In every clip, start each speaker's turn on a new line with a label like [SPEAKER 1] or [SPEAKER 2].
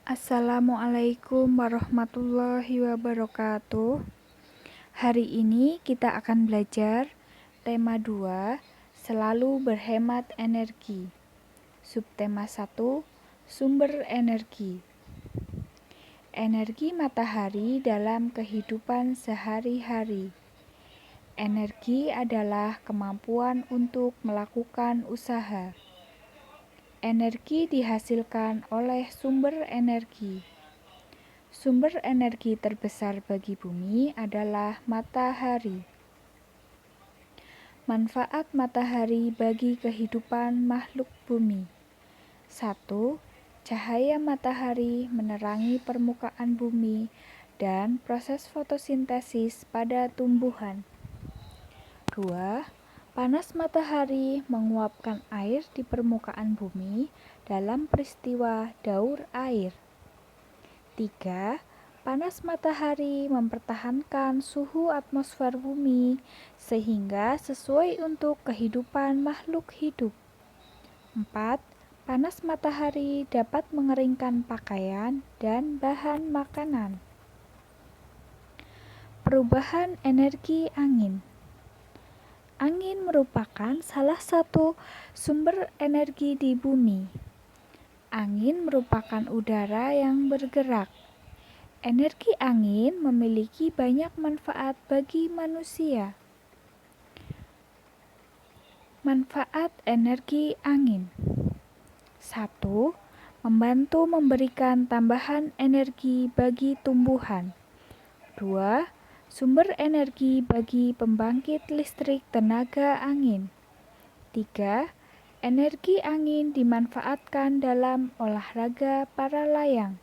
[SPEAKER 1] Assalamualaikum warahmatullahi wabarakatuh. Hari ini kita akan belajar tema 2, selalu berhemat energi. Subtema 1, sumber energi. Energi matahari dalam kehidupan sehari-hari. Energi adalah kemampuan untuk melakukan usaha. Energi dihasilkan oleh sumber energi. Sumber energi terbesar bagi bumi adalah matahari. Manfaat matahari bagi kehidupan makhluk bumi. 1. Cahaya matahari menerangi permukaan bumi dan proses fotosintesis pada tumbuhan. 2. Panas matahari menguapkan air di permukaan bumi dalam peristiwa daur air. 3. Panas matahari mempertahankan suhu atmosfer bumi sehingga sesuai untuk kehidupan makhluk hidup. 4. Panas matahari dapat mengeringkan pakaian dan bahan makanan. Perubahan energi angin. Angin merupakan salah satu sumber energi di bumi. Angin merupakan udara yang bergerak. Energi angin memiliki banyak manfaat bagi manusia. Manfaat energi angin. 1. Membantu memberikan tambahan energi bagi tumbuhan. 2. Sumber energi bagi pembangkit listrik tenaga angin. 3. Energi angin dimanfaatkan dalam olahraga para layang.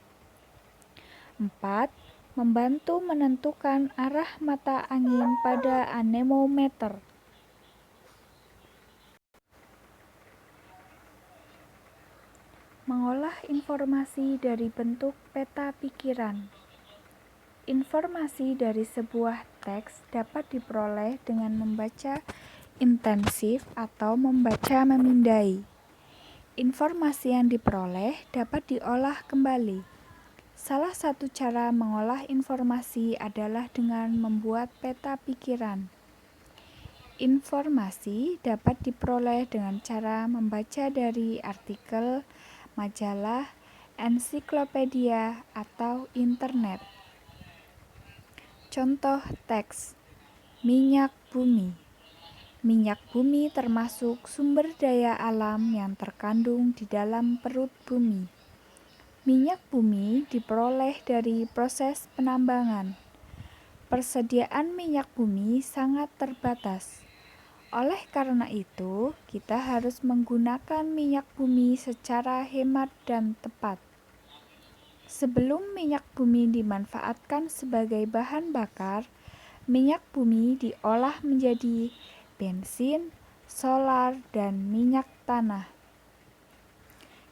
[SPEAKER 1] 4. Membantu menentukan arah mata angin pada anemometer. Mengolah informasi dari bentuk peta pikiran. Informasi dari sebuah teks dapat diperoleh dengan membaca intensif atau membaca memindai. Informasi yang diperoleh dapat diolah kembali. Salah satu cara mengolah informasi adalah dengan membuat peta pikiran. Informasi dapat diperoleh dengan cara membaca dari artikel, majalah, ensiklopedia, atau internet. Contoh teks: minyak bumi. Minyak bumi termasuk sumber daya alam yang terkandung di dalam perut bumi. Minyak bumi diperoleh dari proses penambangan. Persediaan minyak bumi sangat terbatas. Oleh karena itu, kita harus menggunakan minyak bumi secara hemat dan tepat. Sebelum minyak bumi dimanfaatkan sebagai bahan bakar, minyak bumi diolah menjadi bensin, solar, dan minyak tanah.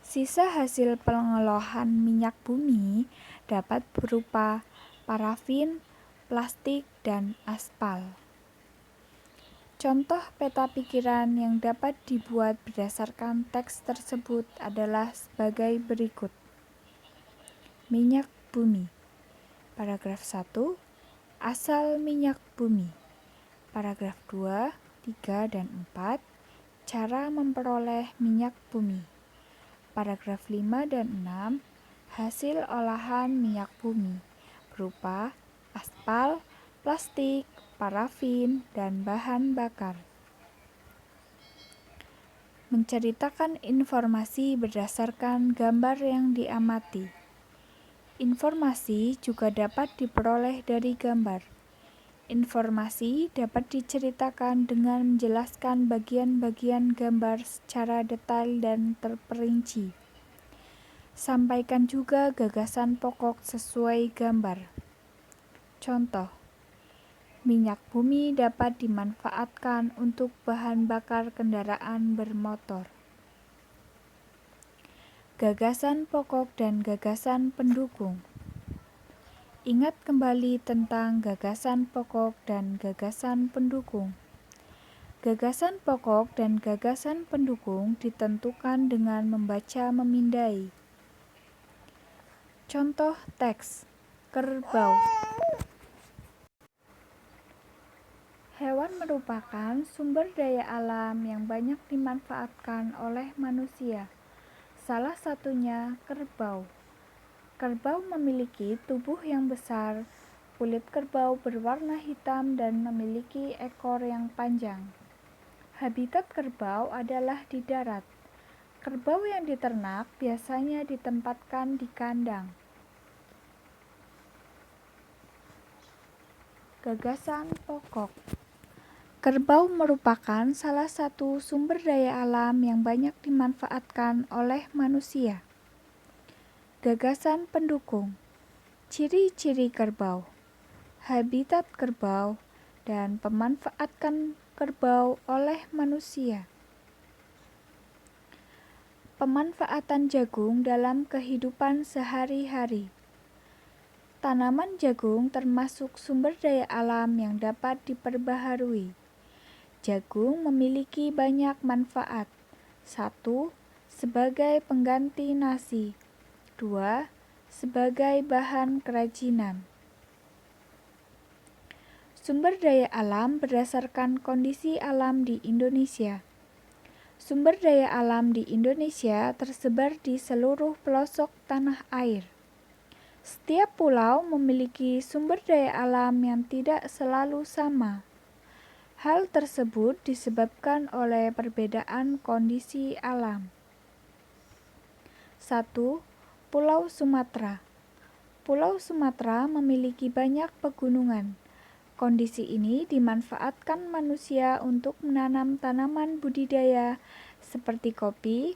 [SPEAKER 1] Sisa hasil pengolahan minyak bumi dapat berupa parafin, plastik, dan aspal. Contoh peta pikiran yang dapat dibuat berdasarkan teks tersebut adalah sebagai berikut. Minyak bumi. Paragraf 1. Asal minyak bumi. Paragraf 2, 3, dan 4. Cara memperoleh minyak bumi. Paragraf 5 dan 6. Hasil olahan minyak bumi berupa aspal, plastik, parafin, dan bahan bakar. Menceritakan informasi berdasarkan gambar yang diamati. Informasi juga dapat diperoleh dari gambar. Informasi dapat diceritakan dengan menjelaskan bagian-bagian gambar secara detail dan terperinci. Sampaikan juga gagasan pokok sesuai gambar. Contoh: minyak bumi dapat dimanfaatkan untuk bahan bakar kendaraan bermotor. Gagasan pokok dan gagasan pendukung. Ingat kembali tentang gagasan pokok dan gagasan pendukung. Gagasan pokok dan gagasan pendukung ditentukan dengan membaca memindai. Contoh teks: kerbau. Hewan merupakan sumber daya alam yang banyak dimanfaatkan oleh manusia. Salah satunya kerbau. Kerbau memiliki tubuh yang besar. Kulit kerbau berwarna hitam dan memiliki ekor yang panjang. Habitat kerbau adalah di darat. Kerbau yang diternak biasanya ditempatkan di kandang. Gagasan pokok. Kerbau merupakan salah satu sumber daya alam yang banyak dimanfaatkan oleh manusia. Gagasan pendukung. Ciri-ciri kerbau, habitat kerbau, dan pemanfaatan kerbau oleh manusia. Pemanfaatan jagung dalam kehidupan sehari-hari. Tanaman jagung termasuk sumber daya alam yang dapat diperbaharui. Jagung memiliki banyak manfaat. 1. Sebagai pengganti nasi. 2. Sebagai bahan kerajinan. Sumber daya alam berdasarkan kondisi alam di Indonesia. Sumber daya alam di Indonesia tersebar di seluruh pelosok tanah air. Setiap pulau memiliki sumber daya alam yang tidak selalu sama. Hal tersebut disebabkan oleh perbedaan kondisi alam. 1. Pulau Sumatera. Pulau Sumatera memiliki banyak pegunungan. Kondisi ini dimanfaatkan manusia untuk menanam tanaman budidaya seperti kopi,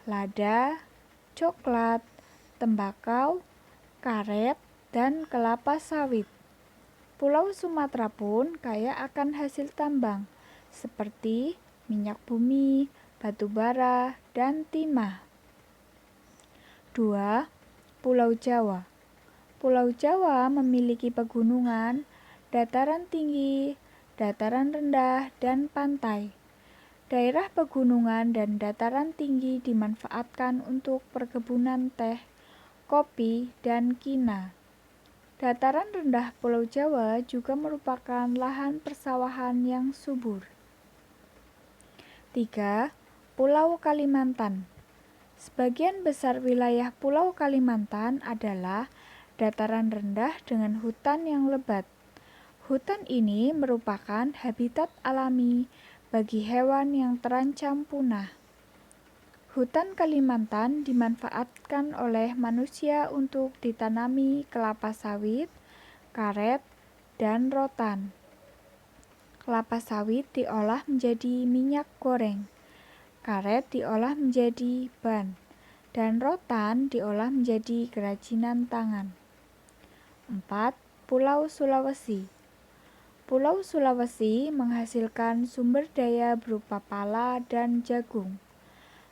[SPEAKER 1] lada, coklat, tembakau, karet, dan kelapa sawit. Pulau Sumatera pun kaya akan hasil tambang seperti minyak bumi, batu bara, dan timah. 2. Pulau Jawa. Pulau Jawa memiliki pegunungan, dataran tinggi, dataran rendah, dan pantai. Daerah pegunungan dan dataran tinggi dimanfaatkan untuk perkebunan teh, kopi, dan kina. Dataran rendah Pulau Jawa juga merupakan lahan persawahan yang subur. 3. Pulau Kalimantan. Sebagian besar wilayah Pulau Kalimantan adalah dataran rendah dengan hutan yang lebat. Hutan ini merupakan habitat alami bagi hewan yang terancam punah. Hutan Kalimantan dimanfaatkan oleh manusia untuk ditanami kelapa sawit, karet, dan rotan. Kelapa sawit diolah menjadi minyak goreng, karet diolah menjadi ban, dan rotan diolah menjadi kerajinan tangan. 4. Pulau Sulawesi. Pulau Sulawesi menghasilkan sumber daya berupa pala dan jagung.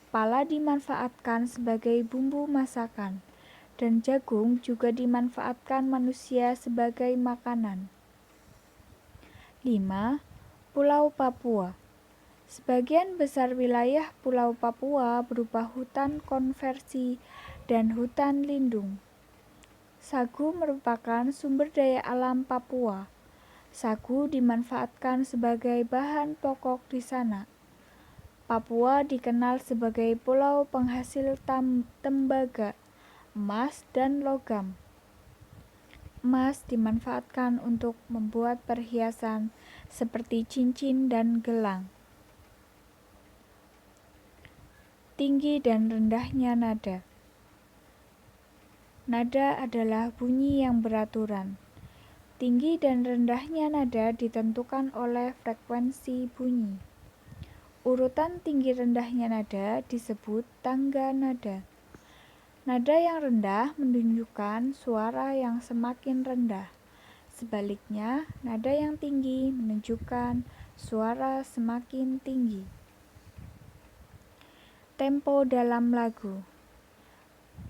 [SPEAKER 1] Pala dimanfaatkan sebagai bumbu masakan, dan jagung juga dimanfaatkan manusia sebagai makanan. 5. Pulau Papua. Sebagian besar wilayah Pulau Papua berupa hutan konversi dan hutan lindung. Sagu merupakan sumber daya alam Papua. Sagu dimanfaatkan sebagai bahan pokok di sana. Papua dikenal sebagai pulau penghasil tembaga, emas, dan logam. Emas dimanfaatkan untuk membuat perhiasan seperti cincin dan gelang. Tinggi dan rendahnya nada. Nada adalah bunyi yang beraturan. Tinggi dan rendahnya nada ditentukan oleh frekuensi bunyi. Urutan tinggi rendahnya nada disebut tangga nada. Nada yang rendah menunjukkan suara yang semakin rendah. Sebaliknya, nada yang tinggi menunjukkan suara semakin tinggi. Tempo dalam lagu.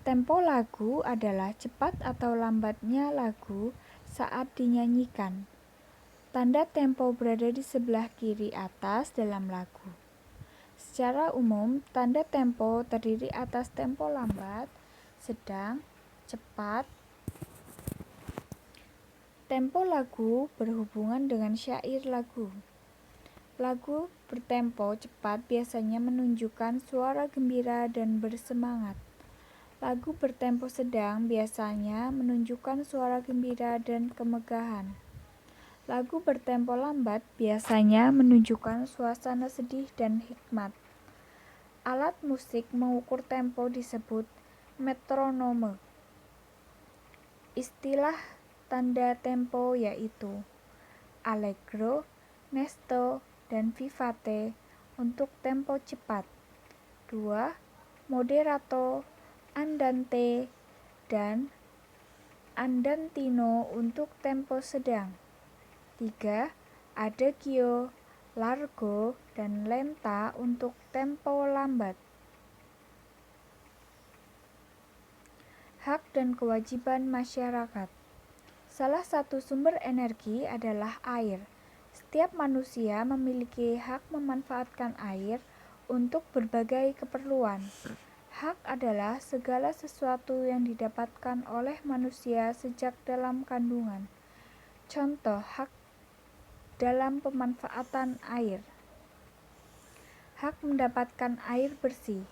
[SPEAKER 1] Tempo lagu adalah cepat atau lambatnya lagu saat dinyanyikan. Tanda tempo berada di sebelah kiri atas dalam lagu. Secara umum, tanda tempo terdiri atas tempo lambat, sedang, cepat. Tempo lagu berhubungan dengan syair lagu. Lagu bertempo cepat biasanya menunjukkan suara gembira dan bersemangat. Lagu bertempo sedang biasanya menunjukkan suara gembira dan kemegahan. Lagu bertempo lambat biasanya menunjukkan suasana sedih dan hikmat. Alat musik mengukur tempo disebut metronome. Istilah tanda tempo yaitu allegro, nesto, dan vivace untuk tempo cepat. 2. Moderato, andante, dan andantino untuk tempo sedang. 3. Adagio, largo, dan lenta untuk tempo lambat. Hak dan kewajiban masyarakat. Salah satu sumber energi adalah air. Setiap manusia memiliki hak memanfaatkan air untuk berbagai keperluan. Hak adalah segala sesuatu yang didapatkan oleh manusia sejak dalam kandungan. Contoh hak dalam pemanfaatan air. Hak mendapatkan air bersih.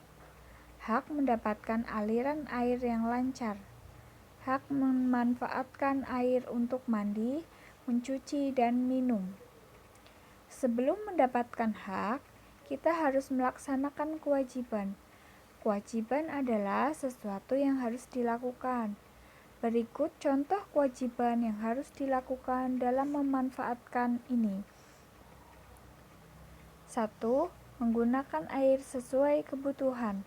[SPEAKER 1] Hak mendapatkan aliran air yang lancar. Hak memanfaatkan air untuk mandi, mencuci, dan minum. Sebelum mendapatkan hak, kita harus melaksanakan kewajiban. Kewajiban adalah sesuatu yang harus dilakukan. Berikut contoh kewajiban yang harus dilakukan dalam memanfaatkan ini. 1. Menggunakan air sesuai kebutuhan.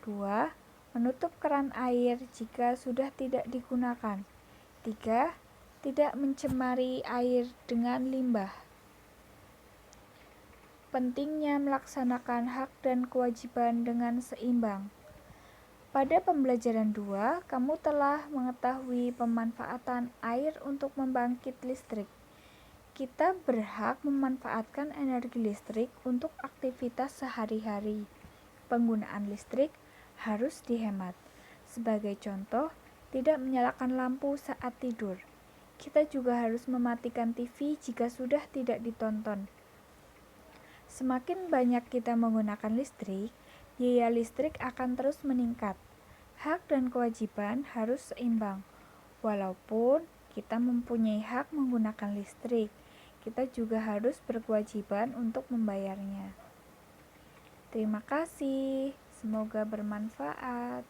[SPEAKER 1] 2. Menutup keran air jika sudah tidak digunakan. 3. Tidak mencemari air dengan limbah. Pentingnya melaksanakan hak dan kewajiban dengan seimbang. Pada pembelajaran 2, kamu telah mengetahui pemanfaatan air untuk membangkit listrik. Kita berhak memanfaatkan energi listrik untuk aktivitas sehari-hari. Penggunaan listrik harus dihemat. Sebagai contoh, tidak menyalakan lampu saat tidur. Kita juga harus mematikan TV jika sudah tidak ditonton. Semakin banyak kita menggunakan listrik, biaya listrik akan terus meningkat. Hak dan kewajiban harus seimbang. Walaupun kita mempunyai hak menggunakan listrik, kita juga harus berkewajiban untuk membayarnya. Terima kasih, semoga bermanfaat.